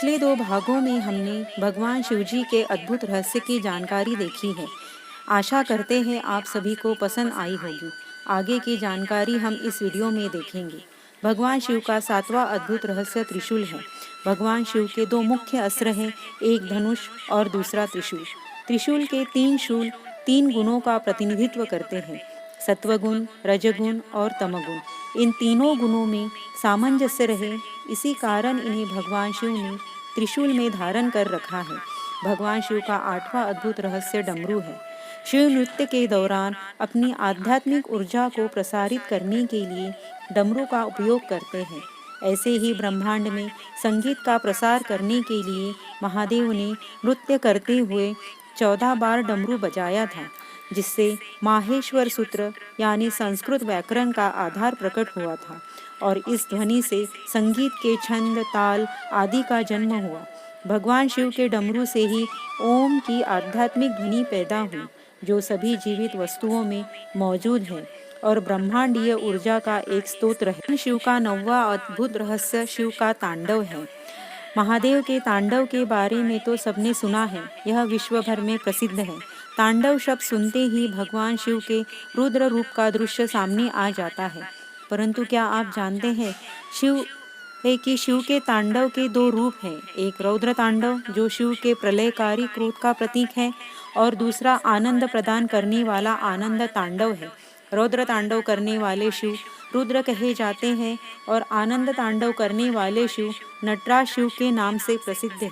पिछले दो भागों में हमने भगवान शिवजी के अद्भुत रहस्य की जानकारी देखी है। आशा करते हैं आप सभी को पसंद आई होगी। आगे की जानकारी हम इस वीडियो में देखेंगे। भगवान शिव का सातवां अद्भुत रहस्य त्रिशूल है। भगवान शिव के दो मुख्य अस्त्र हैं, एक धनुष और दूसरा त्रिशूल। त्रिशूल के तीन शूल तीन गुणों का प्रतिनिधित्व करते हैं, सत्वगुण, रजगुण और तमगुण। इन तीनों गुणों में सामंजस्य रहे, इसी कारण इन्हें भगवान शिव ने त्रिशूल में धारण कर रखा है। भगवान शिव का आठवां अद्भुत रहस्य डमरू है। शिव नृत्य के दौरान अपनी आध्यात्मिक ऊर्जा को प्रसारित करने के लिए डमरू का उपयोग करते हैं। ऐसे ही ब्रह्मांड में संगीत का प्रसार करने के लिए महादेव ने नृत्य करते हुए 14 बार डमरू बजाया था, जिससे माहेश्वर सूत्र यानी संस्कृत व्याकरण का आधार प्रकट हुआ था और इस ध्वनि से संगीत के छंद, ताल आदि का जन्म हुआ। भगवान शिव के डमरू से ही ओम की आध्यात्मिक ध्वनि पैदा हुई, जो सभी जीवित वस्तुओं में मौजूद है और ब्रह्मांडीय ऊर्जा का एक स्रोत है। शिव का नौवां अद्भुत रहस्य शिव का तांडव है। महादेव के तांडव के बारे में तो सबने सुना है, यह विश्व भर में प्रसिद्ध है। तांडव शब्द सुनते ही भगवान शिव के रुद्र रूप का दृश्य सामने आ जाता है। परंतु क्या आप जानते हैं कि शिव के तांडव के दो रूप हैं, एक रौद्र तांडव जो शिव के प्रलयकारी क्रोध का प्रतीक है और दूसरा आनंद प्रदान करने वाला आनंद तांडव है। रौद्र तांडव करने वाले शिव रुद्र कहे जाते हैं और आनंद तांडव करने वाले शिव नटराज शिव के नाम से प्रसिद्ध है।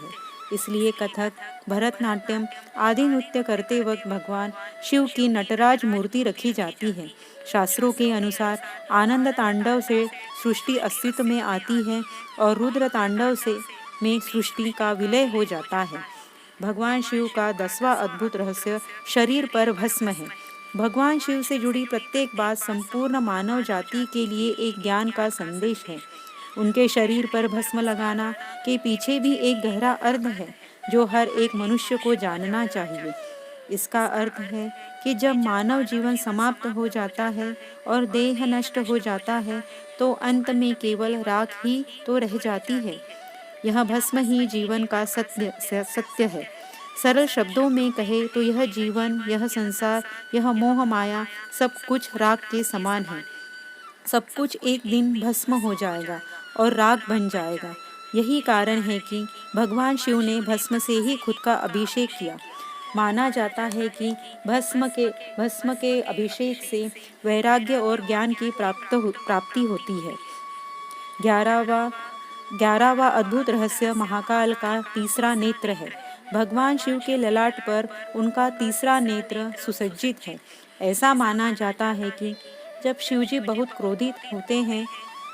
इसलिए कथक, भरतनाट्यम आदि नृत्य करते वक्त भगवान शिव की नटराज मूर्ति रखी जाती है। शास्त्रों के अनुसार आनंद तांडव से सृष्टि अस्तित्व में आती है और रुद्र तांडव से में सृष्टि का विलय हो जाता है। भगवान शिव का 10वां अद्भुत रहस्य शरीर पर भस्म है। भगवान शिव से जुड़ी प्रत्येक बात संपूर्ण मानव जाति के लिए एक ज्ञान का संदेश है। उनके शरीर पर भस्म लगाना के पीछे भी एक गहरा अर्थ है, जो हर एक मनुष्य को जानना चाहिए। इसका अर्थ है कि जब मानव जीवन समाप्त हो जाता है और देह नष्ट हो जाता है, तो अंत में केवल राख ही तो रह जाती है। यह भस्म ही जीवन का सत्य है। सरल शब्दों में कहे तो यह जीवन, यह संसार, यह मोह माया सब कुछ राख के समान है। सब कुछ एक दिन भस्म हो जाएगा और राख बन जाएगा। यही कारण है कि भगवान शिव ने भस्म से ही खुद का अभिषेक किया। माना जाता है कि भस्म के अभिषेक से वैराग्य और ज्ञान की प्राप्ति होती है। 11वां अद्भुत रहस्य महाकाल का तीसरा नेत्र है। भगवान शिव के ललाट पर उनका तीसरा नेत्र सुसज्जित है। ऐसा माना जाता है कि जब शिवजी बहुत क्रोधित होते हैं,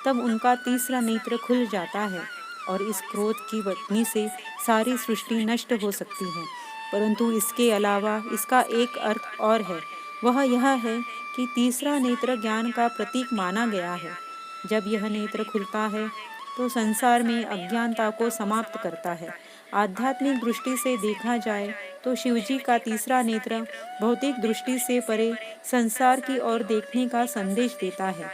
तब उनका तीसरा नेत्र खुल जाता है और इस क्रोध की वजह से सारी सृष्टि नष्ट हो सकती है। परंतु इसके अलावा इसका एक अर्थ और है, वह यह है कि तीसरा नेत्र ज्ञान का प्रतीक माना गया है। जब यह नेत्र खुलता है तो संसार में अज्ञानता को समाप्त करता है। आध्यात्मिक दृष्टि से देखा जाए तो शिवजी का तीसरा नेत्र भौतिक दृष्टि से परे संसार की ओर देखने का संदेश देता है।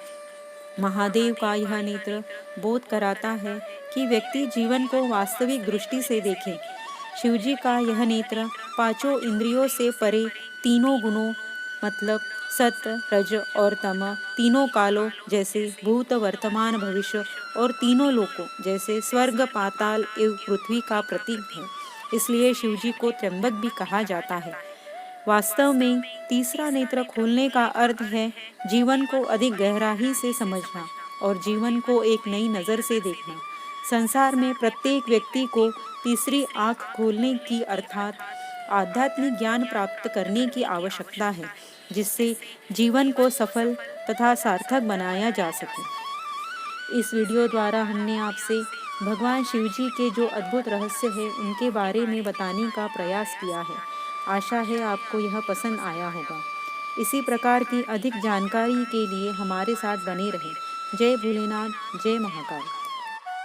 महादेव का यह नेत्र बोध कराता है कि व्यक्ति जीवन को वास्तविक दृष्टि से देखे। शिवजी का यह नेत्र पांचों इंद्रियों से परे तीनों गुणों मतलब सत्य, रज और तम, तीनों कालों जैसे भूत, वर्तमान, भविष्य और तीनों लोकों जैसे स्वर्ग, पाताल एवं पृथ्वी का प्रतीक है। इसलिए शिवजी को त्र्यंबक भी कहा जाता है। वास्तव में तीसरा नेत्र खोलने का अर्थ है जीवन को अधिक गहराई से समझना और जीवन को एक नई नज़र से देखना। संसार में प्रत्येक व्यक्ति को तीसरी आँख खोलने की अर्थात आध्यात्मिक ज्ञान प्राप्त करने की आवश्यकता है, जिससे जीवन को सफल तथा सार्थक बनाया जा सके। इस वीडियो द्वारा हमने आपसे भगवान शिवजी के जो अद्भुत रहस्य है उनके बारे में बताने का प्रयास किया है। आशा है आपको यह पसंद आया होगा। इसी प्रकार की अधिक जानकारी के लिए हमारे साथ बने रहें। जय भोलेनाथ, जय महाकाल।